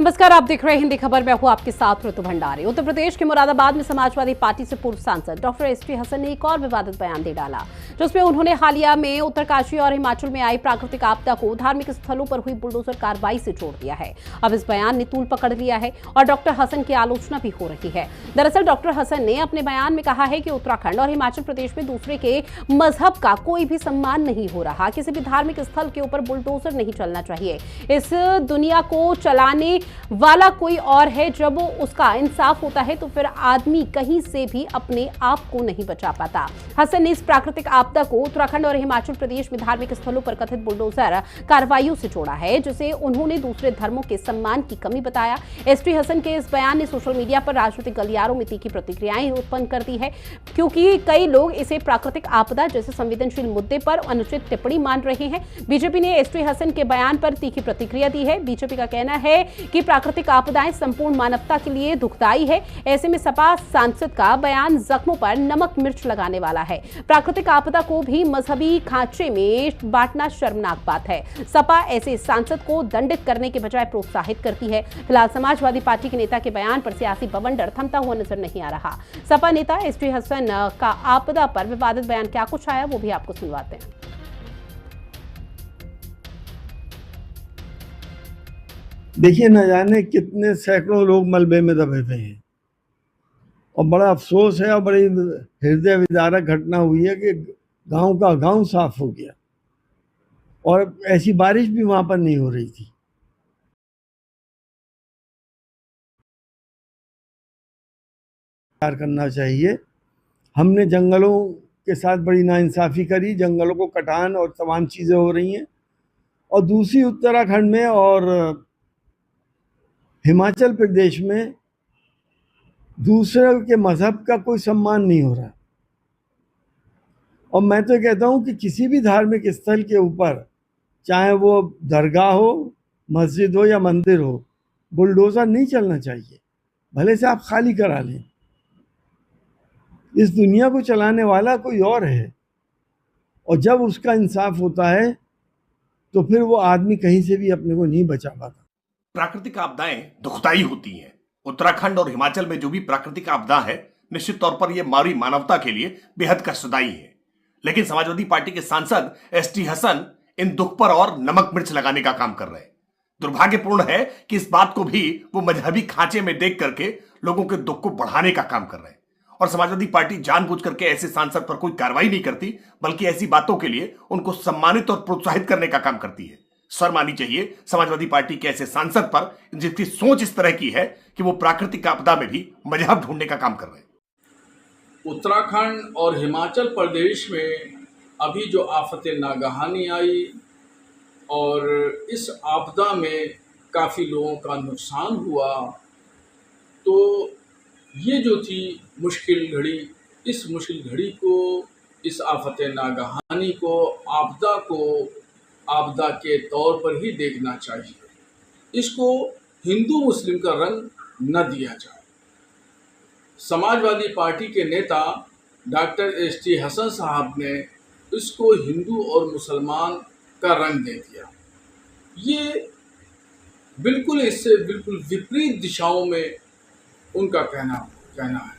नमस्कार, आप देख रहे हैं हिंदी खबर। मैं हूं आपके साथ ऋतु भंडारी। उत्तर प्रदेश के मुरादाबाद में समाजवादी पार्टी से पूर्व सांसद डॉक्टर एसटी हसन ने एक और विवादित बयान दे डाला, जिसमें उन्होंने हालिया में उत्तरकाशी और हिमाचल में आई प्राकृतिक आपदा को धार्मिक स्थलों पर हुई बुलडोजर कार्रवाई से जोड़ दिया है। अब इस बयान ने तूल पकड़ लिया है और डॉक्टर हसन की आलोचना भी हो रही है। दरअसल डॉक्टर हसन ने अपने बयान में कहा है कि उत्तराखंड और हिमाचल प्रदेश में दूसरे के मजहब का कोई भी सम्मान नहीं हो रहा। किसी भी धार्मिक स्थल के ऊपर बुलडोजर नहीं चलना चाहिए। इस दुनिया को चलाने वाला कोई और है। जब उसका इंसाफ होता है तो फिर आदमी कहीं से भी अपने आप को नहीं बचा पाता। हसन ने इस प्राकृतिक आपदा को उत्तराखंड और हिमाचल प्रदेश में धार्मिक स्थलों पर कथित बुलडोजर कार्रवाइयों से जोड़ा है, जिसे उन्होंने दूसरे धर्मों के सम्मान की कमी बताया। एसटी हसन के इस बयान ने सोशल मीडिया पर राजनीतिक गलियारों में तीखी प्रतिक्रियाएं उत्पन्न कर दी है, क्योंकि कई लोग इसे प्राकृतिक आपदा जैसे संवेदनशील मुद्दे पर अनुचित टिप्पणी मान रहे हैं। बीजेपी ने एसटी हसन के बयान पर तीखी प्रतिक्रिया दी है। बीजेपी का कहना है कि प्राकृतिक आपदाएं संपूर्ण मानवता के लिए दुखदाई है। ऐसे में सपा सांसद का बयान जख्मों पर नमक मिर्च लगाने वाला है। प्राकृतिक आपदा को भी मजहबी खांचे में बांटना शर्मनाक बात है। सपा ऐसे सांसद को दंडित करने के बजाय प्रोत्साहित करती है। फिलहाल समाजवादी पार्टी के नेता के बयान पर सियासी बवंडर थमता हुआ नजर नहीं आ रहा। सपा नेता एसटी हसन का आपदा पर विवादित बयान क्या कुछ आया, वो भी आपको सुनवाते हैं। देखिए, न जाने कितने सैकड़ों लोग मलबे में दबे हुए हैं और बड़ा अफसोस है और बड़ी हृदय विदारक घटना हुई है कि गांव का गांव साफ हो गया और ऐसी बारिश भी वहां पर नहीं हो रही थी। करना चाहिए। हमने जंगलों के साथ बड़ी नाइंसाफी करी, जंगलों को कटान और तमाम चीजें हो रही हैं। और दूसरी, उत्तराखंड में और हिमाचल प्रदेश में दूसरे के मजहब का कोई सम्मान नहीं हो रहा। और मैं तो कहता हूं कि किसी भी धार्मिक स्थल के ऊपर, चाहे वो दरगाह हो, मस्जिद हो या मंदिर हो, बुलडोजर नहीं चलना चाहिए। भले से आप खाली करा लें। इस दुनिया को चलाने वाला कोई और है और जब उसका इंसाफ होता है तो फिर वो आदमी कहीं से भी अपने को नहीं बचा पाता। प्राकृतिक आपदाएं दुखदाई होती हैं। उत्तराखंड और हिमाचल में जो भी प्राकृतिक आपदा है, निश्चित तौर पर यह मानवीय मानवता के लिए बेहद कष्टदायी है। लेकिन समाजवादी पार्टी के सांसद एसटी हसन इन दुख पर और नमक मिर्च लगाने का काम कर रहे हैं। दुर्भाग्यपूर्ण है कि इस बात को भी वो मजहबी खांचे में देख करके लोगों के दुख को बढ़ाने का काम कर रहे हैं। और समाजवादी पार्टी जानबूझ करके ऐसे सांसद पर कोई कार्रवाई नहीं करती, बल्कि ऐसी बातों के लिए उनको सम्मानित और प्रोत्साहित करने का काम करती है। शर्म आनी चाहिए समाजवादी पार्टी के ऐसे सांसद पर, जिसकी सोच इस तरह की है कि वो प्राकृतिक आपदा में भी मजहब ढूंढने का काम कर रहे हैं। उत्तराखंड और हिमाचल प्रदेश में अभी जो आफत नागहानी आई और इस आपदा में काफ़ी लोगों का नुकसान हुआ, तो ये जो थी मुश्किल घड़ी, इस मुश्किल घड़ी को, इस आफत नागहानी को, आपदा को आपदा के तौर पर ही देखना चाहिए। इसको हिंदू मुस्लिम का रंग न दिया जाए। समाजवादी पार्टी के नेता डॉक्टर एसटी हसन साहब ने इसको हिंदू और मुसलमान का रंग दे दिया। ये बिल्कुल इससे बिल्कुल विपरीत दिशाओं में उनका कहना है।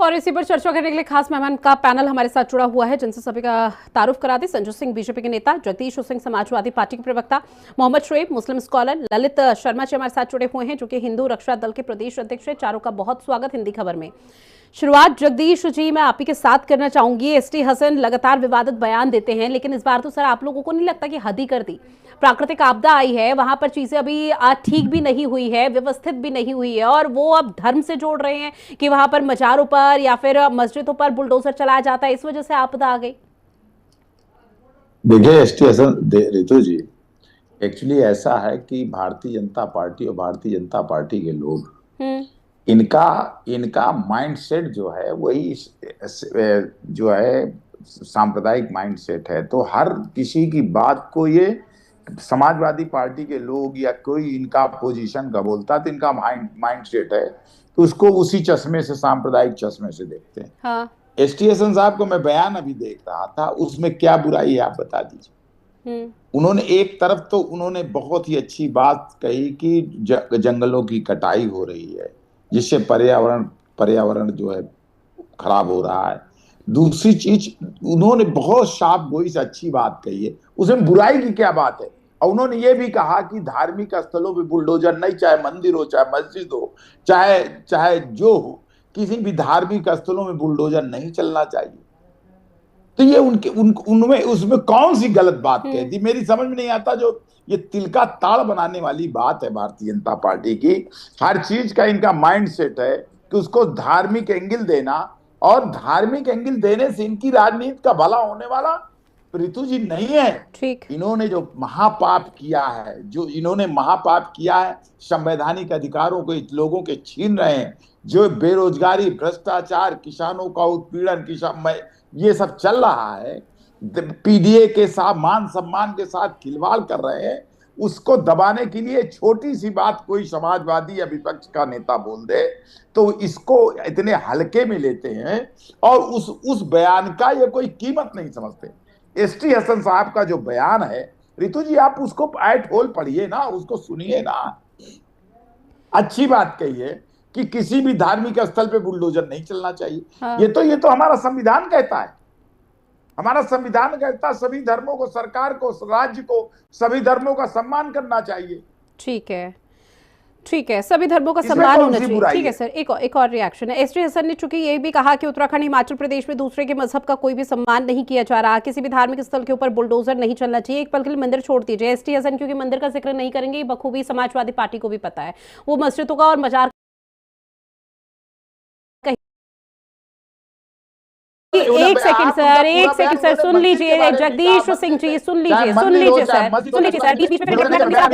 और इसी पर चर्चा करने के लिए खास मेहमान का पैनल हमारे साथ जुड़ा हुआ है, जिनसे सभी का तारुफ कराते। संजय सिंह बीजेपी के नेता, जगदीश सिंह समाजवादी पार्टी के प्रवक्ता, मोहम्मद शोएब मुस्लिम स्कॉलर, ललित शर्मा जी हमारे साथ जुड़े हुए हैं, जो कि हिंदू रक्षा दल के प्रदेश अध्यक्ष है। चारों का बहुत स्वागत हिंदी खबर में। शुरुआत जगदीश जी मैं आप ही के साथ करना चाहूंगी। एसटी हसन लगातार विवादित बयान देते हैं, लेकिन इस बार तो सर आप लोगों को नहीं लगता कि हद ही कर दी? प्राकृतिक आपदा आई है, वहां पर चीजें अभी ठीक भी नहीं हुई है, व्यवस्थित भी नहीं हुई है, और वो अब धर्म से जोड़ रहे हैं कि वहां पर मजारों पर या फिर मस्जिदों पर बुलडोजर चलाया जाता है, इस वजह से आपदा आ गई। देखिए एसटी हसन रितु जी, एक्चुअली ऐसा है कि भारतीय जनता पार्टी और भारतीय जनता पार्टी के लोग, इनका माइंडसेट जो है वही जो है सांप्रदायिक माइंडसेट है। तो हर किसी की बात को ये समाजवादी पार्टी के लोग या कोई इनका पोजीशन का बोलता तो इनका माइंडसेट है, तो उसको उसी चश्मे से, सांप्रदायिक चश्मे से देखते हैं। हाँ। एसटी हसन साहब को मैं बयान अभी देख रहा था, उसमें क्या बुराई है आप बता दीजिए। उन्होंने एक तरफ तो उन्होंने बहुत ही अच्छी बात कही कि जंगलों की कटाई हो रही है, जिससे पर्यावरण जो है खराब हो रहा है। दूसरी चीज, उन्होंने बहुत साफ गोई से अच्छी बात कही है, उसमें बुराई की क्या बात है। और उन्होंने ये भी कहा कि धार्मिक स्थलों पे बुलडोजर नहीं, चाहे मंदिर हो, चाहे मस्जिद हो, चाहे चाहे जो हो, किसी भी धार्मिक स्थलों में बुलडोजर नहीं चलना चाहिए। तो ये उनमें उसमें कौन सी गलत बात कह दी, मेरी समझ में नहीं आता। जो ये तिल का ताड़ बनाने वाली बात है भारतीय जनता पार्टी की, हर चीज का इनका माइंड सेट है कि उसको धार्मिक एंगल देना, और धार्मिक एंगल देने से इनकी राजनीति का भला होने वाला ऋतु जी नहीं है। ठीक, इन्होंने जो महापाप किया है, संवैधानिक अधिकारों को लोगों के छीन रहे हैं, जो बेरोजगारी, भ्रष्टाचार, किसानों का उत्पीड़न, ये सब चल रहा है, पीडीए के साथ मान सम्मान के साथ खिलवाड़ कर रहे हैं, उसको दबाने के लिए छोटी सी बात कोई समाजवादी या विपक्ष का नेता बोल दे तो इसको इतने हल्के में लेते हैं, और उस बयान का ये कोई कीमत नहीं समझते। एसटी हसन साहब का जो बयान है, ऋतु जी आप उसको एट होल पढ़िए ना, उसको सुनिए ना। अच्छी बात कही है कि किसी भी धार्मिक स्थल पे बुलडोजर नहीं चलना चाहिए। हाँ। ये तो हमारा संविधान कहता है। हमारा संविधान कहता है सभी धर्मों को, सरकार को, राज्य को, सभी धर्मों का सम्मान करना चाहिए। ठीक है, सभी धर्मों का सम्मान होना चाहिए। ठीक है सर, एक और रिएक्शन है। एसटी हसन ने चूंकि ये भी कहा कि उत्तराखंड, हिमाचल प्रदेश में दूसरे के मजहब का कोई भी सम्मान नहीं किया जा रहा, किसी भी धार्मिक स्थल के ऊपर बुलडोजर नहीं चलना चाहिए। एक पल के लिए मंदिर छोड़ दीजिए, एसटी हसन क्योंकि मंदिर का जिक्र नहीं करेंगे, ये बखूबी समाजवादी पार्टी को भी पता है। वो मस्जिदों का और मजार एक सेकंड सर, सुन लीजिए जगदीश सिंह जी, सुन लीजिए सर, बीच बीच में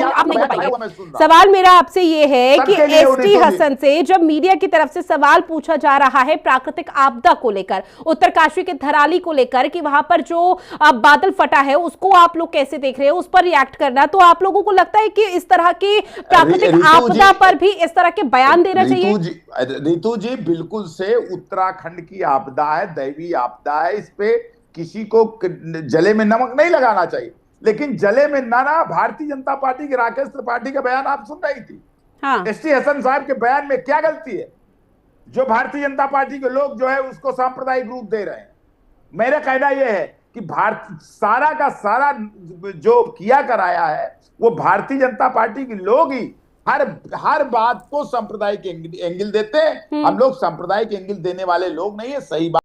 आप नहीं बताइए। सवाल मेरा आपसे ये है कि एसटी हसन से जब मीडिया की तरफ से सवाल पूछा जा रहा है प्राकृतिक आपदा को लेकर, उत्तरकाशी के धराली को लेकर, कि वहां पर जो बादल फटा है उसको आप लोग कैसे देख रहे हैं, उस पर रिएक्ट करना, तो आप लोगों को लगता है कि इस तरह की प्राकृतिक आपदा पर भी इस तरह के बयान देना चाहिए? ऋतु जी बिल्कुल से उत्तराखंड की आपदा है, दैवीय आपदा है, इस पे किसी को जले में नमक नहीं लगाना चाहिए। लेकिन जले में ना भारतीय जनता पार्टी के राकेश त्रिपाठी का बयान आप सुन रही थी। हाँ। एसटी हसन साहब के बयान में क्या गलती है? जो भारतीय जनता पार्टी के लोग जो है उसको सांप्रदायिक रूप दे रहे हैं। मेरा कहना यह है कि सारा का सारा जो किया कराया है वो भारतीय जनता पार्टी के लोग ही हर बात को सांप्रदायिक एंगल देते हैं। हम लोग सांप्रदायिक एंगल देने वाले लोग नहीं है। सही बात,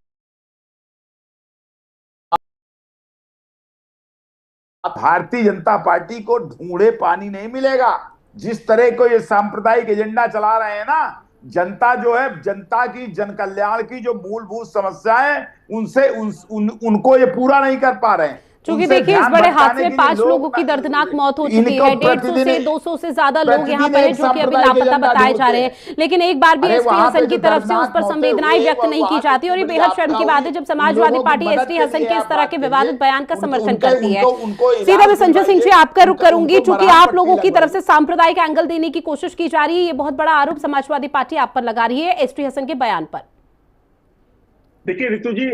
भारतीय जनता पार्टी को ढूंढे पानी नहीं मिलेगा। जिस तरह को ये सांप्रदायिक एजेंडा चला रहे हैं ना, जनता जो है, जनता की जन कल्याण की जो मूलभूत समस्याएं उनसे उनको ये पूरा नहीं कर पा रहे हैं। क्योंकि देखिए इस बड़े हादसे में 5 लोगों की दर्दनाक मौत हो चुकी है, 150 से 200 से ज्यादा लोग यहाँ पर हैं जो कि अभी लापता बताए जा रहे हैं। लेकिन एक बार भी एसटी हसन की तरफ से उस पर संवेदनाएं व्यक्त नहीं की जाती, और ये बेहद शर्म की बात है जब समाजवादी पार्टी एसटी हसन के इस तरह के विवादित बयान का समर्थन करती है। सीधा मैं संजय सिंह जी आपका रुख करूंगी, चूंकि आप लोगों की तरफ से सांप्रदायिक एंगल देने की कोशिश की जा रही है, ये बहुत बड़ा आरोप समाजवादी पार्टी आप पर लगा रही है एसटी हसन के बयान पर। देखिए ऋतु जी,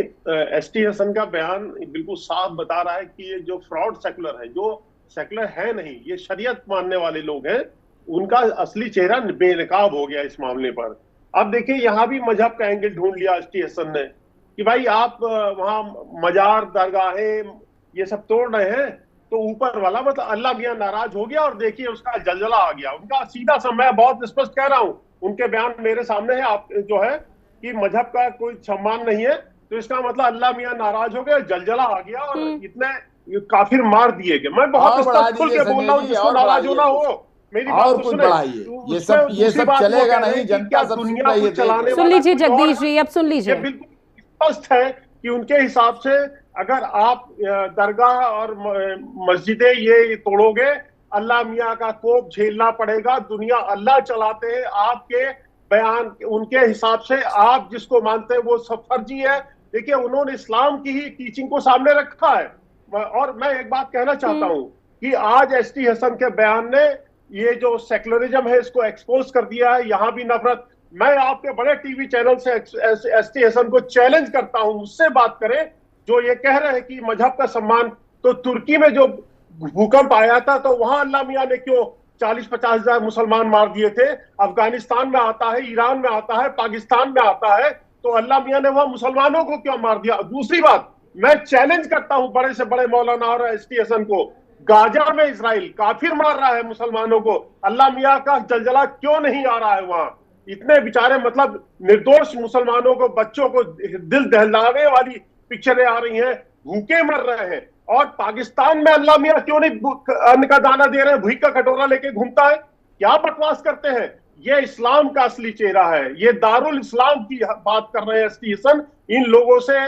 एसटी हसन का बयान बिल्कुल साफ बता रहा है कि ये जो फ्रॉड सेकुलर है, जो सेकुलर है नहीं, ये शरीयत मानने वाले लोग हैं, उनका असली चेहरा बेनकाब हो गया इस मामले पर। अब देखिए यहाँ भी मजहब का एंगल ढूंढ लिया एसटी हसन ने कि भाई आप वहां मजार, दरगाहें ये सब तोड़ रहे हैं, तो ऊपर वाला मतलब अल्लाह मियां नाराज हो गया और देखिए उसका जलजला आ गया। उनका सीधा सा, मैं बहुत स्पष्ट कह रहा हूं, उनके बयान मेरे सामने है, आप जो है कि मजहब का कोई सम्मान नहीं है, तो इसका मतलब अल्लाह मियां नाराज हो गया, जलजला आ गया और इतने काफिर मार दिए गए। मैं बहुत स्पष्ट खुल के बोल रहा हूँ, जिसको नाराज होना हो मेरी बात सुने। ये सब चलेगा नहीं, जनता सब सुन रही है। सुन लीजिए जगदीश जी, अब सुन लीजिए। बिल्कुल स्पष्ट है कि उनके हिसाब से अगर आप दरगाह और मस्जिदें ये तोड़ोगे, अल्लाह मियां का कोप झेलना पड़ेगा। दुनिया अल्लाह चलाते हैं, आपके बयान उनके हिसाब से आप जिसको मानते हैं वो सब फर्जी है। देखिए उन्होंने इस्लाम की ही टीचिंग को सामने रखा है। और मैं एक बात कहना चाहता हूं कि आज एसटी हसन के बयान ने ये जो सेकुलरिज्म है इसको एक्सपोज कर दिया है। यहां भी नफरत, मैं आपके बड़े टीवी चैनल से एसटी हसन को चैलेंज करता हूं, मुझसे बात करें जो ये कह रहे हैं कि मजहब का सम्मान। तो तुर्की में जो भूकंप आया था तो वहां अल्लाह मियां ने क्यों 40-50 हजार मुसलमान मार दिए थे? अफगानिस्तान में आता है, ईरान में आता है, पाकिस्तान में आता है, तो अल्लाह मियां ने वहां मुसलमानों को क्यों मार दिया? दूसरी बात, मैं चैलेंज करता हूं बड़े से बड़े मौलाना और एसटी हसन को, गाजा में इजराइल काफिर मार रहा है मुसलमानों को, अल्लाह मियां का जलजला क्यों नहीं आ रहा है वहां? इतने बेचारे मतलब निर्दोष मुसलमानों को, बच्चों को दिल दहलाने वाली पिक्चरें आ रही हैं, भूखे मर रहे हैं। और पाकिस्तान में अल्लाह मियां क्यों नहीं अन्न का दाना दे रहे हैं, भूख का कटोरा लेके घूमता है? क्या बकवास करते हैं? ये इस्लाम का असली चेहरा है, ये दारुल इस्लाम की बात कर रहे हैं एसटी हसन। इन लोगों से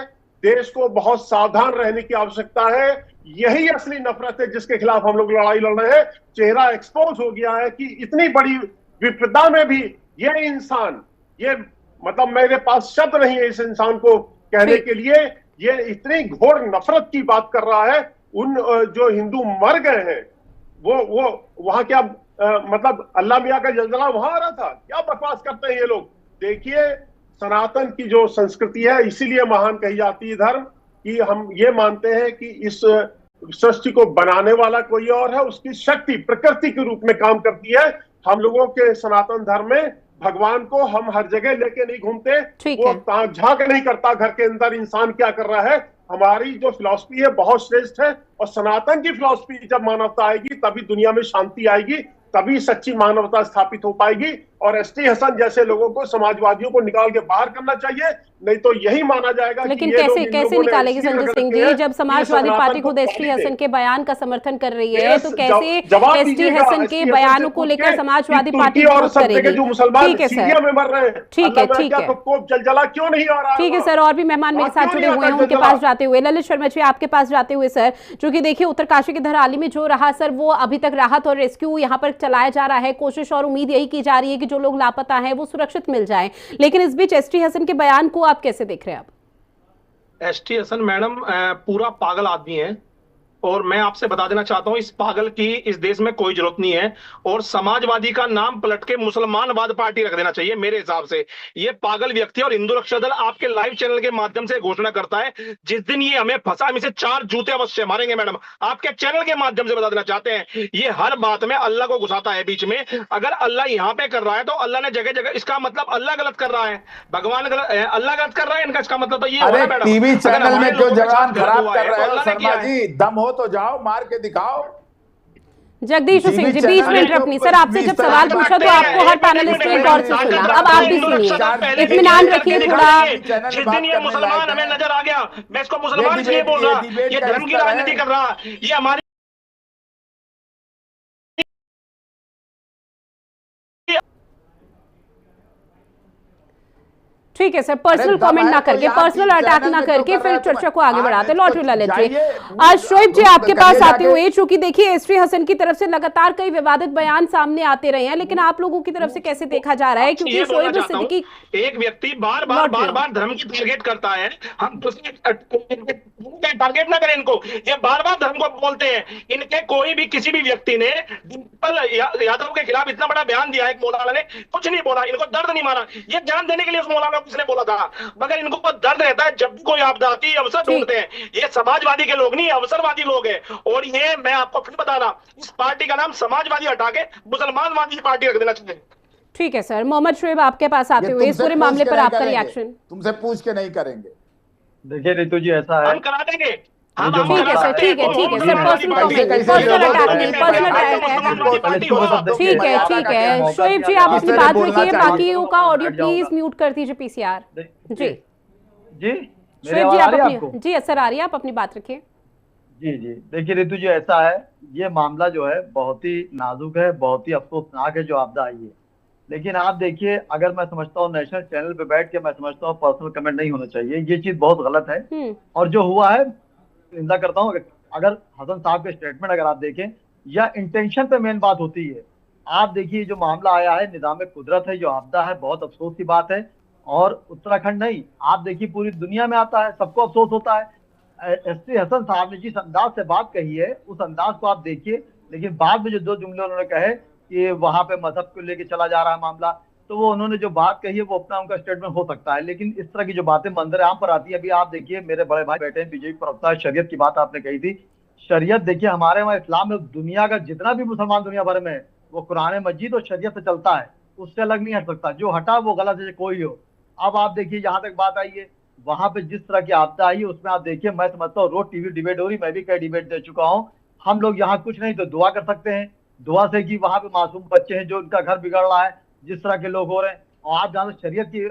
देश को बहुत सावधान रहने की आवश्यकता है। यही असली नफरत है जिसके खिलाफ हम लोग लड़ाई लड़ रहे हैं। चेहरा एक्सपोज हो गया है कि इतनी बड़ी विपदा में भी ये इंसान, ये मतलब मेरे पास शब्द नहीं है इस इंसान को कहने के लिए, ये इतनी घोर नफरत की बात कर रहा है। उन जो हिंदू मर गए हैं वो वहां क्या मतलब अल्लाह मियां का जलजला वहां आ रहा था? क्या बकवास करते हैं ये लोग। देखिए, सनातन की जो संस्कृति है इसीलिए महान कही जाती है धर्म, कि हम ये मानते हैं कि इस सृष्टि को बनाने वाला कोई और है, उसकी शक्ति प्रकृति के रूप में काम करती है। हम लोगों के सनातन धर्म में भगवान को हम हर जगह लेके नहीं घूमते, वो झांक नहीं करता घर के अंदर इंसान क्या कर रहा है। हमारी जो फिलॉसफी है बहुत श्रेष्ठ है, और सनातन की फिलॉसफी जब मानवता आएगी तभी दुनिया में शांति आएगी, तभी सच्ची मानवता स्थापित हो पाएगी। और एसटी हसन जैसे लोगों को, समाजवादियों को निकाल के बाहर करना चाहिए, नहीं तो यही माना जाएगा। लेकिन कि कैसे निकालेगी संजय सिंह जी, जब समाजवादी पार्टी खुद एसटी हसन के बयान का समर्थन कर रही है, तो कैसे एसटी हसन के बयानों को लेकर समाजवादी पार्टी और सब जगह जो मुसलमान सीरिया में मर रहे हैं, ठीक है जलजला क्यों नहीं आ रहा? ठीक है सर, और भी मेहमान मेरे साथ जुड़े हुए हैं, उनके पास जाते हुए ललित शर्मा जी आपके पास जाते हुए सर, जो कि देखिए उत्तरकाशी के धराली में जो रहा सर, वो अभी तक राहत और रेस्क्यू यहाँ पर चलाया जा रहा है, कोशिश और उम्मीद यही की जा रही है कि जो लोग लापता हैं वो सुरक्षित मिल जाएं। लेकिन इस बीच एसटी हसन के बयान को आप कैसे देख रहे हैं? अब एसटी हसन मैडम पूरा पागल आदमी है, और मैं आपसे बता देना चाहता हूं इस पागल की इस देश में कोई जरूरत नहीं है, और समाजवादी का नाम पलट के मुसलमानवाद पार्टी रख देना चाहिए मेरे हिसाब से। ये पागल व्यक्ति और हिंदू रक्षा दल आपके लाइव चैनल के माध्यम से घोषणा करता है, जिस दिन ये हमें फंसा हम इसे 4 जूते अवश्य मारेंगे मैडम। आपके चैनल के माध्यम से बता देना चाहते हैं, ये हर बात में अल्लाह को घुसाता है बीच में। अगर अल्लाह यहाँ पे कर रहा है तो अल्लाह ने जगह जगह, इसका मतलब अल्लाह गलत कर रहा है, भगवान गलत, अल्लाह गलत कर रहा है, इनका इसका मतलब तो ये हो रहा है मैडम। टीवी चैनल में क्यों जवान खराब कर रहे हो शर्मा जी? दम हो तो जाओ, मार के दिखाओ। जगदीश सिंह जी बीच में इंटरप्ट नहीं सर, आपसे जब सवाल पूछा तो आपको हर पैनलिस्ट ने गौर से सुना, अब आप भी सुनिए, इत्मीनान रखिए थोड़ा। जिस दिन ये मुसलमान हमें नजर आ गया, मैं इसको मुसलमान इसलिए बोल रहा, ये धर्म की राजनीति कर रहा, ये हमारी ठीक है सर, पर्सनल कमेंट ना करके, पर्सनल अटैक ना करके फिर चर्चा को आगे बढ़ाते। लौट ललित जी, आज शोएब जी आपके पास आते हुए, चूंकि देखिए एसटी हसन की तरफ से लगातार कई विवादित बयान सामने आते रहे हैं, लेकिन आप लोगों की तरफ से कैसे देखा जा रहा है? क्योंकि शोएब सिद्दीकी एक व्यक्ति बार बार धर्म की टारगेट करता है, हम टारगेट ना करें इनको, ये बार बार धर्म को बोलते हैं। इनके कोई भी किसी भी व्यक्ति ने डिंपल यादव के खिलाफ इतना बड़ा बयान दिया है, मौलाना ने कुछ नहीं बोला, इनको दर्द नहीं मारा, ये जान देने के लिए उस मौलाना को किसने बोला था? मगर इनको दर्द रहता है, जब भी कोई आपदा आती है अवसर ढूंढते हैं। ये समाजवादी के लोग नहीं, अवसरवादी लोग हैं। और ये मैं आपको फिर बता रहा, इस पार्टी का नाम समाजवादी हटा के मुसलमानवादी पार्टी रख देना चाहिए। ठीक है सर, मोहम्मद शोएब आपके पास आते हुए इस पूरे मामले पर आपका रिएक्शन। तुमसे पूछ के नहीं करेंगे। देखिए रितु जी, ऐसा है, हम करा देंगे। ठीक है सर, ठीक है sir, personal comment, personal attack नहीं, पर्सनल अटैक। ठीक है शोएब जी, आप अपनी बात रखिए, बाकियों का ऑडियो प्लीज म्यूट कर दीजिए पीसीआर जी। शोएब जी आप अपनी, जी सर आ रही है, आप अपनी बात रखिए। जी देखिए रितु जी, ऐसा है, ये मामला जो है बहुत ही नाजुक है, बहुत ही अफसोसनाक है जो आपदा आई है। लेकिन आप देखिए, अगर मैं समझता हूँ नेशनल चैनल पे बैठ के मैं समझता हूँ पर्सनल कमेंट नहीं होना चाहिए, ये चीज बहुत गलत है। और जो हुआ है निंदा करता हूँ। अगर हसन साहब के स्टेटमेंट अगर आप देखें, या इंटेंशन पे मेन बात होती है। आप देखिए जो मामला आया है, निज़ाम कुदरत है, जो आपदा है, बहुत अफसोस की बात है। और उत्तराखंड नहीं, आप देखिए पूरी दुनिया में आता है, सबको अफसोस होता है। एसटी हसन साहब ने जिस अंदाज से बात कही है, उस अंदाज को आप देखिए। लेकिन बाद में जो 2 जुमले उन्होंने कहे कि वहां पे मजहब को लेके चला जा रहा है मामला, तो वो उन्होंने जो बात कही है वो अपना उनका स्टेटमेंट हो सकता है। लेकिन इस तरह की जो बातें मंजर आम पर आती है, अभी आप देखिए मेरे बड़े भाई बैठे हैं बीजेपी प्रवक्ता, शरीयत की बात आपने कही थी, शरीयत देखिए हमारे वहाँ इस्लाम में दुनिया का जितना भी मुसलमान दुनिया भर में है, वो कुरान मजीद और शरीयत से चलता है, उससे अलग नहीं हट सकता। जो हटा वो गलत है, कोई हो। अब आप देखिए जहां तक बात आई है, वहां पे जिस तरह की आपदा आई है उसमें आप देखिए, मैं समझता हूँ रोज टीवी डिबेट हो रही, मैं भी कई डिबेट दे चुका हूँ। हम लोग यहाँ कुछ नहीं तो दुआ कर सकते हैं, दुआ से कि वहां पे मासूम बच्चे हैं जो उनका घर बिगड़ रहा है, जिस तरह के लोग हो रहे हैं। और आप जहाँ शरीयत की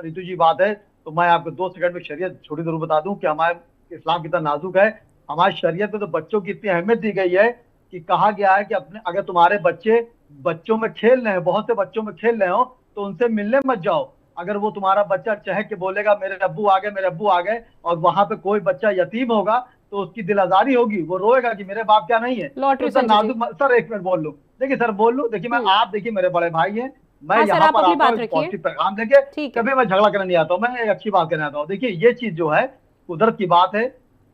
ऋतु जी बात है, तो मैं आपको 2 सेकंड में शरीयत छोटी जरूर बता दूं कि हमारे इस्लाम कितना नाजुक है। हमारी शरीयत में तो बच्चों की इतनी अहमियत दी गई है कि कहा गया है कि अपने अगर तुम्हारे बच्चे बच्चों में खेल रहे हैं, बहुत से बच्चों में खेल रहे हो, तो उनसे मिलने मत जाओ। अगर वो तुम्हारा बच्चा चहक के बोलेगा मेरे अब्बू आ गए, मेरे अब्बू आ गए, और वहां पे कोई बच्चा यतीम होगा, तो उसकी दिल आजारी होगी, वो रोएगा कि मेरे बाप क्या नहीं है। लॉटरी तो सर संजय जी। नाजुक, सर 1 मिनट बोल लूं, देखिए सर बोल लूं, देखिए मैं आप देखिए मेरे बड़े भाई हैं, मैं हाँ सर, यहाँ आप पर अपनी आता बात हूँ रखिए। पॉजिटिव पैगाम लेके, ठीक है। कभी मैं झगड़ा करने नहीं आता हूँ, मैं एक अच्छी बात करने आता हूँ। देखिए ये चीज जो है कुदरत की बात है,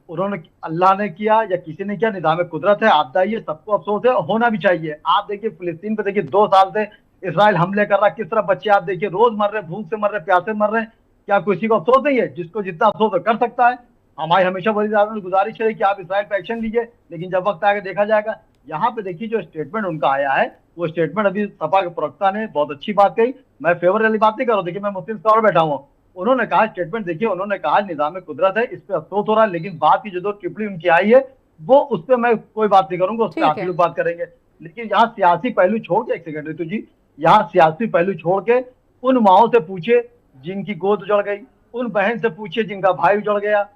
उन्होंने अल्लाह ने किया या किसी ने किया, निज़ाम कुदरत है, आपदा ये सबको अफसोस है, होना भी चाहिए। आप देखिए फिलिस्तीन पे देखिए 2 साल से इसराइल हमले कर रहा है, किस तरह बच्चे आप देखिए रोज मर रहे हैं, भूख से मर रहे हैं, प्यासे मर रहे हैं। क्या किसी को अफसोस नहीं है? जिसको जितना अफसोस है कर सकता है। हमारी हमेशा बड़ी गुजारिश है कि आप इसराइल पे एक्शन लीजिए, लेकिन जब वक्त आगे देखा जाएगा। यहाँ पे देखिए जो स्टेटमेंट उनका आया है, वो स्टेटमेंट अभी सपा के प्रवक्ता ने बहुत अच्छी बात कही। मैं फेवर वाली बात नहीं कर रहा हूँ, देखिए मैं मुस्लिम स्कॉलर बैठा हूँ। उन्होंने कहा स्टेटमेंट देखिए, उन्होंने कहा निज़ाम कुदरत है, इस पे अफसोस हो रहा है, लेकिन बात की जो टिप्पणी उनकी आई है वो उस पर मैं कोई बात नहीं करूंगा, उस पर ठीक आप है। लोग बात करेंगे। लेकिन यहाँ सियासी पहलू छोड़ के, 1 सेकंड ऋतु जी, यहाँ सियासी पहलू छोड़ के उन माओं से पूछे जिनकी गोद उजड़ गई, उन बहन से पूछे जिनका भाई उजड़ गया,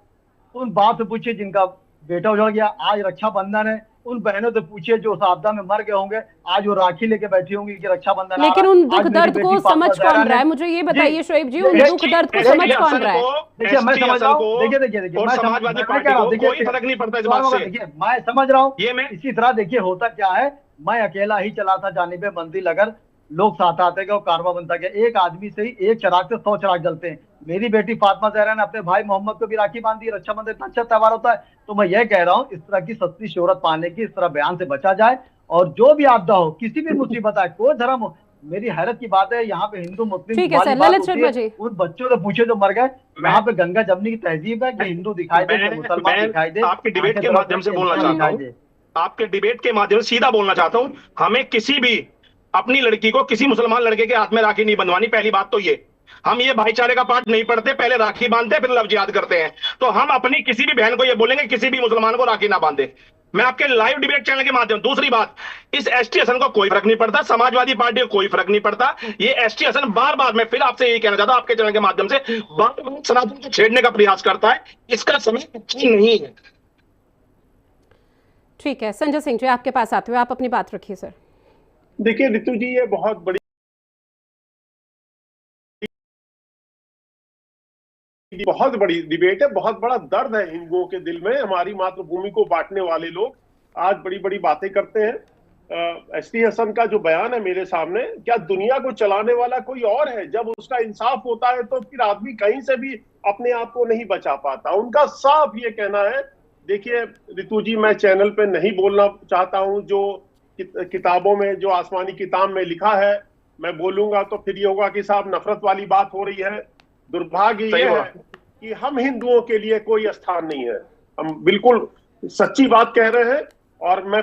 उन बाप से पूछिए जिनका बेटा उजड़ गया। आज रक्षाबंधन है, उन बहनों से पूछिए जो उस आपदा में मर गए होंगे, आज वो राखी लेके बैठी होंगी कि रक्षाबंधन आ रहा है। लेकिन उन दुख आज मेरी दर्द बेटी को फातिमा समझ ज़हरा कौन ने- रहा है? मुझे ये बताइए जी, शोएब जी, उन देखिए, दुख दर्द को देखिए, समझ कौन रहा है? देखिए मैं ST समझ रहा हसन हूँ, को देखिए और मैं समाजवादी मैं पार्टी कह रहा हूँ, को देखिए, कोई फर्क नहीं पड़ता इस बात से। देखिए मैं समझ रहा हूँ, ये मैं इसी तरह देखिए होता क्या है, मैं अकेला ही चला था जानिबे मंजिल, अगर लोग साथ आते गए और कारवा बनता गया। एक आदमी से ही एक चिराग से 100 चिराग जलते हैं। मेरी बेटी फातिमा ज़हरा ने अपने भाई मोहम्मद को भी राखी बांध दी, रक्षाबंधन इतना अच्छा त्योहार होता है। तो मैं ये कह रहा हूँ, इस तरह की सस्ती शोहरत पाने की, इस तरह बयान से बचा जाए, और जो भी आपदा हो, किसी भी मुसीबत आए, कोई धर्म हो। मेरी हैरत की बात है, यहाँ पे हिंदू मुस्लिम ठीक है वाली सर, बात ललित होती शर्मा है। जी। उन बच्चों से पूछे जो मर गए, यहाँ पे गंगा जमनी की तहजीब है कि हिंदू दिखाई दे, कि मुसलमान मैं दिखाई दे। आपकी डिबेट आगे के तरफ माध्यम से से बोलना इंसान चाहता दिखाई हूँ, दे। आपके डिबेट के माध्यम से सीधा बोलना चाहता हूँ, हमें किसी भी अपनी लड़की को किसी मुसलमान लड़के के हाथ में राखी नहीं बंधवानी। पहली बात तो ये, हम ये भाईचारे का पाठ नहीं पढ़ते, पहले राखी बांधते फिर लफ्ज याद करते हैं। तो हम अपनी किसी भी बहन को ये बोलेंगे किसी भी मुसलमान को राखी ना बांधे, मैं आपके लाइव डिबेट चैनल के माध्यम। दूसरी बात, इस ST हसन को कोई फर्क नहीं पड़ता, समाजवादी पार्टी को कोई फर्क नहीं पड़ता। ये ST हसन बार बार, मैं फिर आपसे यही कहना चाहता हूं आपके चैनल के माध्यम से, बार बार सनातन को छेड़ने का प्रयास करता है, इसका समय अच्छा नहीं है। ठीक है, संजय सिंह जी आपके पास आते हुए आप अपनी बात रखिए सर। देखिए ऋतु जी, ये बहुत बड़ी डिबेट है, बहुत बड़ा दर्द है हिंदुओं के दिल में। हमारी मातृभूमि को बांटने वाले लोग आज बड़ी बड़ी बातें करते हैं। ST हसन का जो बयान है मेरे सामने, क्या दुनिया को चलाने वाला कोई और है? जब उसका इंसाफ होता है तो फिर आदमी कहीं से भी अपने आप को नहीं बचा पाता। उनका साफ ये कहना है। देखिए ऋतु जी, मैं चैनल पे नहीं बोलना चाहता हूं, जो किताबों में, जो आसमानी किताब में लिखा है मैं बोलूंगा तो फिर ये होगा कि साहब नफरत वाली बात हो रही है। दुर्भाग्य ये है कि हम हिंदुओं के लिए कोई स्थान नहीं है। हम बिल्कुल सच्ची बात कह रहे हैं, और मैं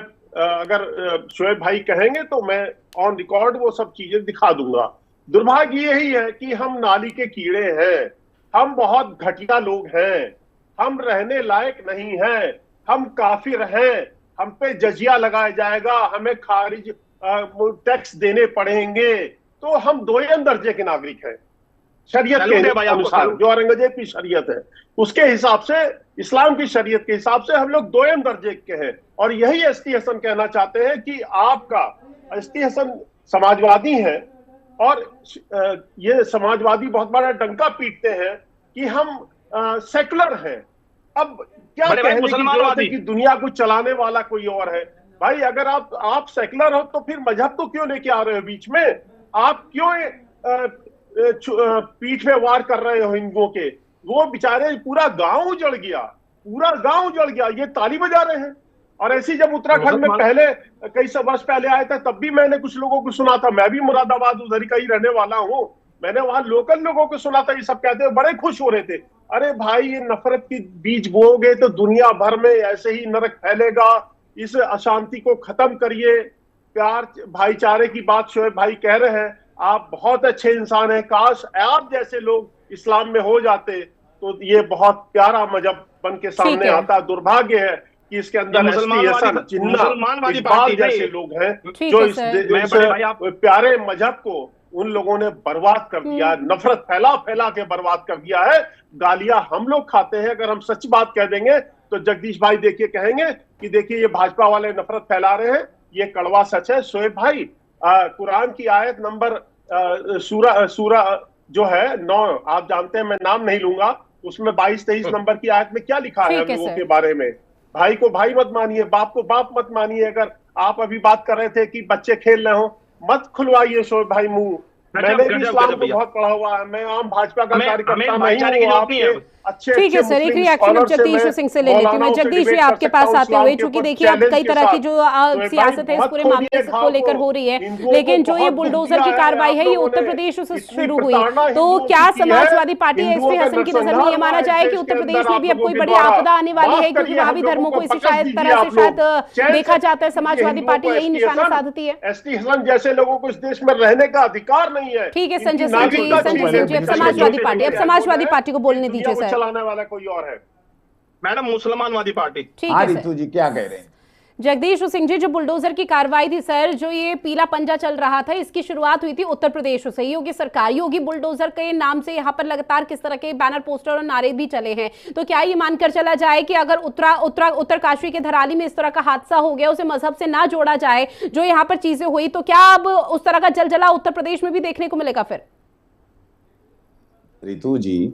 अगर शोएब भाई कहेंगे तो मैं ऑन रिकॉर्ड वो सब चीजें दिखा दूंगा। दुर्भाग्य यही है कि हम नाली के कीड़े हैं, हम बहुत घटिया लोग हैं, हम रहने लायक नहीं हैं, हम काफिर हैं, हम पे जजिया लगाया जाएगा, हमें खारिज टैक्स देने पड़ेंगे, तो हम दोयम दर्जे के नागरिक हैं। शरीयत के अनुसार, जो औरंगजेब की शरीयत है उसके हिसाब से, इस्लाम की शरीयत के हिसाब से हम लोग दोयम दर्जे के हैं। और यही ST हसन कहना चाहते हैं कि आपका ST हसन समाजवादी है, और ये समाजवादी बहुत बड़ा डंका पीटते हैं कि हम सेकुलर हैं। अब क्या कहने की जरूरत है कि दुनिया को चलाने वाला कोई और है? भाई अगर आप सेकुलर हो तो फिर मजहब तो क्यों लेके आ रहे हो बीच में? आप क्यों पीठ पे वार कर रहे हो हिंदुओं के? वो बेचारे, पूरा गांव उजड़ गया, पूरा गांव उजड़ गया, ये ताली बजा रहे हैं। और ऐसी जब उत्तराखंड में पहले कई सौ वर्ष पहले आए थे, तब भी मैंने कुछ लोगों को सुना था, मैं भी मुरादाबाद उधर का ही रहने वाला हूँ, मैंने वहां लोकल लोगों को सुना था, ये सब कहते हुए बड़े खुश हो रहे थे। अरे भाई, ये नफरत की बीज बोओगे तो दुनिया भर में ऐसे ही नरक फैलेगा, इस अशांति को खत्म करिए। प्यार भाईचारे की बात शोएब भाई कह रहे हैं, आप बहुत अच्छे इंसान हैं, काश आप जैसे लोग इस्लाम में हो जाते तो ये बहुत प्यारा मजहब बन के सामने आता। दुर्भाग्य है कि इसके अंदर मुसलमानवादी इकबाल जैसे लोग हैं जो इस प्यारे मजहब को उन लोगों ने बर्बाद कर दिया, नफरत फैला फैला के बर्बाद कर दिया है। गालियां हम लोग खाते हैं, अगर हम सच बात कह देंगे तो जगदीश भाई देखिए कहेंगे कि देखिए ये भाजपा वाले नफरत फैला रहे हैं, ये कड़वा सच है। शोएब भाई, कुरान की आयत नंबर सूरा जो है 9, आप जानते हैं मैं नाम नहीं लूंगा, उसमें 22-23 नंबर की आयत में क्या लिखा है हम लोगों के बारे में? भाई को भाई मत मानिए, बाप को बाप मत मानिए। अगर आप अभी बात कर रहे थे कि बच्चे खेल रहे हो, मत खुलवाइए शोएब भाई मुंह। मैंने भी इस्लाम को बहुत पढ़ा हुआ है, मैं आम भाजपा का कार्यकर्ता नहीं हूँ। आपके अच्छे ठीक है सर, एक रिएक्शन अब जगदीश सिंह से ले लेती हूँ। जगदीश जी आपके पास आते हुए, चूंकि देखिए अब कई तरह की जो सियासत है इस पूरे मामले को लेकर हो रही है, लेकिन जो ये बुलडोजर की कार्रवाई है ये उत्तर प्रदेश से शुरू हुई, तो क्या समाजवादी पार्टी एसटी हसन की नजर में ये माना जाए कि उत्तर प्रदेश में भी अब कोई बड़ी आपदा आने वाली है, क्योंकि वहां भी धर्मों को इसी तरह से शायद देखा जाता है, समाजवादी पार्टी यही निशाना साधती है? एसटी हसन जैसे लोगों को इस देश में रहने का अधिकार नहीं है। ठीक है संजय सिंह जी, अब समाजवादी पार्टी को बोलने दीजिए सर। चलाने वाला कोई और है मैडम, मुसलमानवादी पार्टी। ठीक है रितु जी क्या कह रहे हैं? जगदीश सिंह जी, जो बुलडोजर की कार्रवाई थी सर, जो ये पीला पंजा चल रहा था, इसकी शुरुआत हुई थी उत्तर प्रदेश से। योगी सरकार, योगी बुलडोजर के नाम से यहाँ पर लगातार किस तरह के बैनर, पोस्टर और नारे भी चले हैं, तो क्या ये मानकर चला जाए कि अगर उत्तरकाशी के धराली में इस तरह का हादसा हो गया, उसे मजहब से ना जोड़ा जाए, जो यहाँ पर चीजें हुई, तो क्या अब उस तरह का जलजला उत्तर प्रदेश में भी देखने को मिलेगा फिर? रितु जी,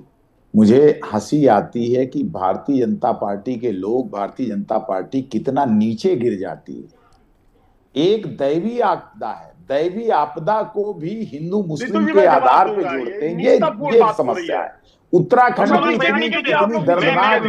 मुझे हंसी आती है कि भारतीय जनता पार्टी के लोग, भारतीय जनता पार्टी कितना नीचे गिर जाती है। एक दैवी आपदा है, दैवी आपदा को भी हिंदू मुस्लिम के आधार पे जोड़ते हैं, ये समस्या है। उत्तराखंड की इतनी दर्दनाक,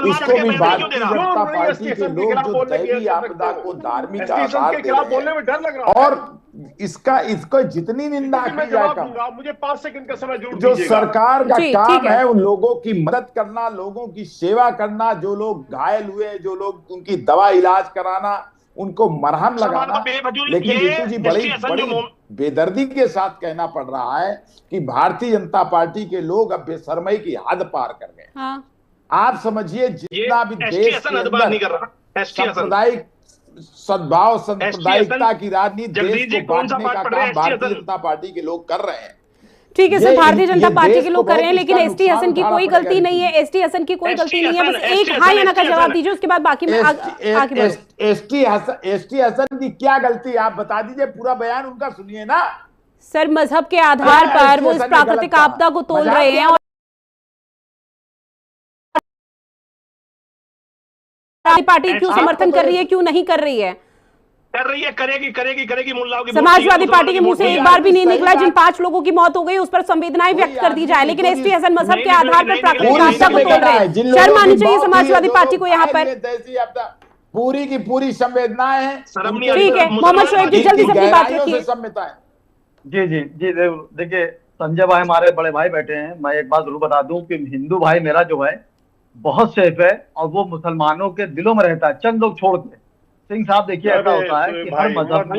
इसको भी भारतीय जनता पार्टी के लोग जो दैवी आपदा को धार्मिक आधार दे रहे हैं, और इसको जितनी निंदा की जाए, मुझे 5 सेकंड का समय जो सरकार का काम है उन लोगों की मदद करना, लोगों की सेवा करना, जो लोग घायल हुए, जो लोग उनकी दवा इलाज कराना, उनको मरहम लगाना। लेकिन रितु जी, बड़ी बेदर्दी के साथ कहना पड़ रहा है कि भारतीय जनता पार्टी के लोग अब बेशर्मी की हद पार कर गए। हाँ। आप समझिए, जितना भी देश के अंदर सांप्रदायिक सद्भाव, सांप्रदायिकता की राजनीति, देश को बांटने का काम भारतीय जनता पार्टी के लोग कर रहे हैं। ठीक है सर, भारतीय जनता पार्टी के लोग कर रहे हैं, लेकिन एसटी हसन की कोई गलती नहीं है। एसटी हसन की कोई गलती नहीं है, बस एक हाँ या ना का जवाब दीजिए, उसके बाद बाकी में आगे बढ़ो। एसटी हसन की क्या गलती है, आप बता दीजिए, पूरा बयान उनका सुनिए ना सर। मजहब के आधार पर वो इस प्राकृतिक आपदा को तोल रहे हैं, और पार्टी क्यों समर्थन कर रही है, क्यों नहीं कर रही है? कर रही है, करेगी मुल्लाओं की। समाजवादी पार्टी के मुंह से एक बार भी नहीं निकला जिन 5 लोगों की मौत हो गई उस पर संवेदनाएं व्यक्त कर दी जाए, लेकिन एसटी हसन मजहब के आधार पर प्राकृतिक आपदा को तोड़ रहे हैं। शर्म आनी चाहिए समाजवादी पार्टी को यहाँ पर। पूरी की पूरी संवेदनाएं हैं। ठीक है, मोहम्मद शोएब जी जल्दी से अपनी बात रखिए। जी जी जी, देखिए संजय भाई हमारे बड़े भाई बैठे हैं, मैं एक बात जरूर बता दूं कि हिंदू भाई मेरा जो है बहुत सेफ है, और वो मुसलमानों के दिलों में रहता है, चंद लोग छोड़ के। सिंह साहब देखिए, ऐसा होता है कि हर मजहब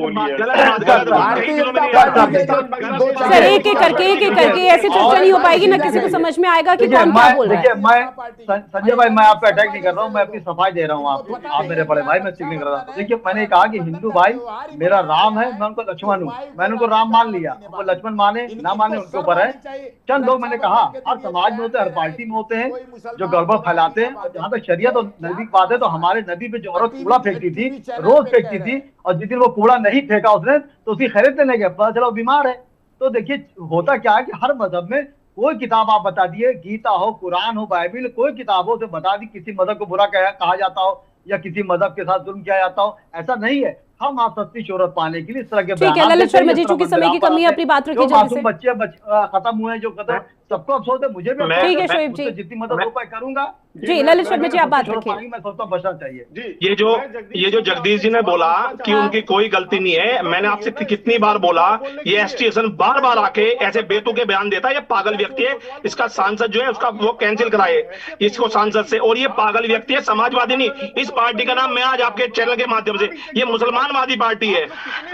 सर एक एक करके ऐसे चर्चा नहीं हो पाएगी, ना किसी को समझ में आएगा कि कौन क्या बोल रहा है। देखिए, मैं संजय भाई, मैं आप पे अटैक नहीं कर रहा हूँ, मैं अपनी सफाई दे रहा हूँ आपको, आप मेरे बड़े भाई, मैं चिक नहीं कर रहा हूँ। देखिए, मैंने कहा कि हिंदू भाई मेरा राम है, मैं उनको लक्ष्मण हूँ, मैंने उनको राम मान लिया, वो लक्ष्मण माने ना माने उनके ऊपर है। चंद लोग, मैंने कहा हर समाज में होते हैं, हर पार्टी में होते हैं जो गड़बड़ फैलाते हैं। जहाँ तक शरीयत और नबी की बात है, तो हमारे नबी पे जो औरत कूड़ा फेंकती थी, रोज फेंकती थी, और जिस दिन वो कूड़ा नहीं फेंका उसने, तो उसकी खैरियत लेने गया, पता चला वो बीमार है। तो देखिए, होता क्या है कि हर मजहब में कोई किताब आप बता दिए, गीता हो, कुरान हो, बाइबिल, कोई किताब हो तो बता दी किसी मजहब को बुरा कहा जाता हो या किसी मजहब के साथ जुल्म किया जाता हो, ऐसा नहीं है। हम आप सस्ती शोहरत पाने के लिए इस तरह के ठीक है, ललित शर्मा जी, चूंकि समय की कमी है, अपनी बात रखिए जल्दी से। बच्चे खत्म हुए, जो सबको अफसोस है, मुझे भी मैं- ठीक है अफसोस शोएब जी। मुझसे जितनी मदद हो पाए करूंगा। जी ललित शर्मा जी आप बात छोड़ रखिए। पाएंगे, मैं सोचता हूँ बचना चाहिए। जी ये जो जगदीश जी ने बोला कि उनकी कोई गलती नहीं है, मैंने आपसे कितनी बार बोला, ये एसटी हसन बार बार आके ऐसे बेतुके बयान देता है। ये पागल व्यक्ति है, इसका सांसद जो है उसका वो कैंसिल कराए इसको सांसद से। और ये पागल व्यक्ति है, समाजवादी नहीं, इस पार्टी का नाम मैं आज आपके चैनल के माध्यम से, ये मुसलमानवादी पार्टी है।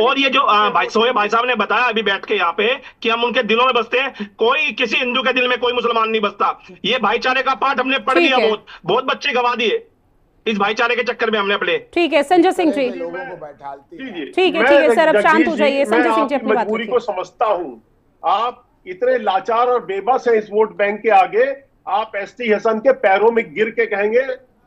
और ये जो भाई शोएब भाई साहब ने बताया अभी बैठ के यहाँ पे कि हम उनके दिलों में बसते हैं, कोई किसी हिंदू के दिल में कोई मुसलमान नहीं बसता। ये भाईचारे का पाठ हमने पढ़ ठीक लिया, है। बहुत बच्चे गवा दिए इस भाईचारे के चक्कर में हमने अपने। ठीक है संजय सिंह जी। लोगों को बैठालती है। ठीक है सर, अब शांत हो जाइए। संजय सिंह जी अपनी बात मजबूरी रखिए। को समझता हूं, आप इतने लाचार और बेबस हैं इस वोट बैंक के आगे, आप एसटी हसन के पैरों में गिर के कहेंगे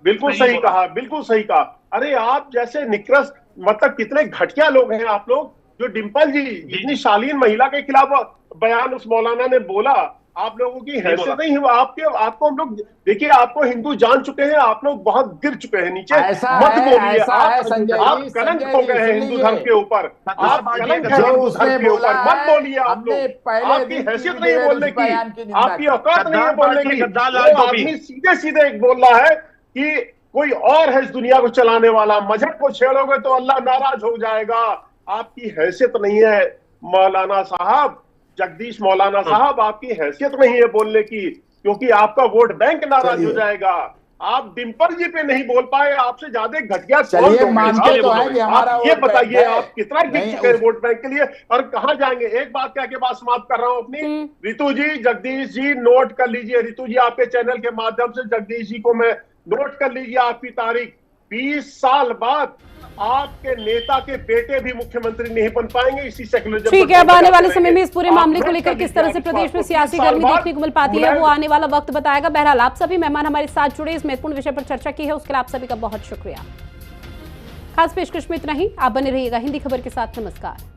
बिल्कुल सही कहा, बिल्कुल सही कहा। अरे आप जैसे निकृष्ट, मतलब कितने घटिया लोग हैं आप लोग, जो डिंपल जी इतनी शालीन महिला के खिलाफ बयान उस मौलाना ने बोला, आप लोगों की हैसियत नहीं है। आपको हम लोग देखिए, आपको हिंदू जान चुके हैं, आप लोग बहुत गिर चुके हैं नीचे। मत बोलिए, आप कलंक हो गए हैं हिंदू धर्म के ऊपर, आप कलंक है हिंदू धर्म के ऊपर, मत बोलिए आप लोग। आपकी हैसियत नहीं है बोलने की, आपकी औकात नहीं है बोलने की। वो आदमी सीधे सीधे एक बोल रहा है कि कोई और है इस दुनिया को चलाने वाला, मजहब को छेड़ोगे तो अल्लाह नाराज हो जाएगा। आपकी हैसियत नहीं है मौलाना साहब, जगदीश मौलाना साहब, आपकी हैसियत नहीं है बोलने की, क्योंकि आपका वोट बैंक नाराज हो जाएगा। आप डिंपल जी पे नहीं बोल पाए, आपसे ज्यादा घटिया चलिए, मानते तो है कि हमारा आप ये वोट बैंक बताइए, है। आप कितना गिर चुके हैं वोट बैंक के लिए और कहां जाएंगे। एक बात कह के बात समाप्त कर रहा हूं अपनी। रितु जी, जगदीश जी नोट कर लीजिए, रितु जी आपके चैनल के माध्यम से जगदीश जी को मैं नोट कर लीजिए आपकी तारीख। 20 साल बाद आपके नेता के बेटे भी मुख्यमंत्री नहीं बन पाएंगे इसी सेकुलरिज्म। ठीक है, अब आने वाले समय में इस पूरे मामले को लेकर किस तरह से प्रदेश में सियासी गर्मी देखने को मिल पाती है वो आने वाला वक्त बताएगा। बहरहाल आप सभी मेहमान हमारे साथ जुड़े, इस महत्वपूर्ण विषय पर चर्चा की है, उसके लिए आप सभी का बहुत शुक्रिया। खास पेशकश में इतना ही, आप बने रहिएगा हिंदी खबर के साथ। नमस्कार।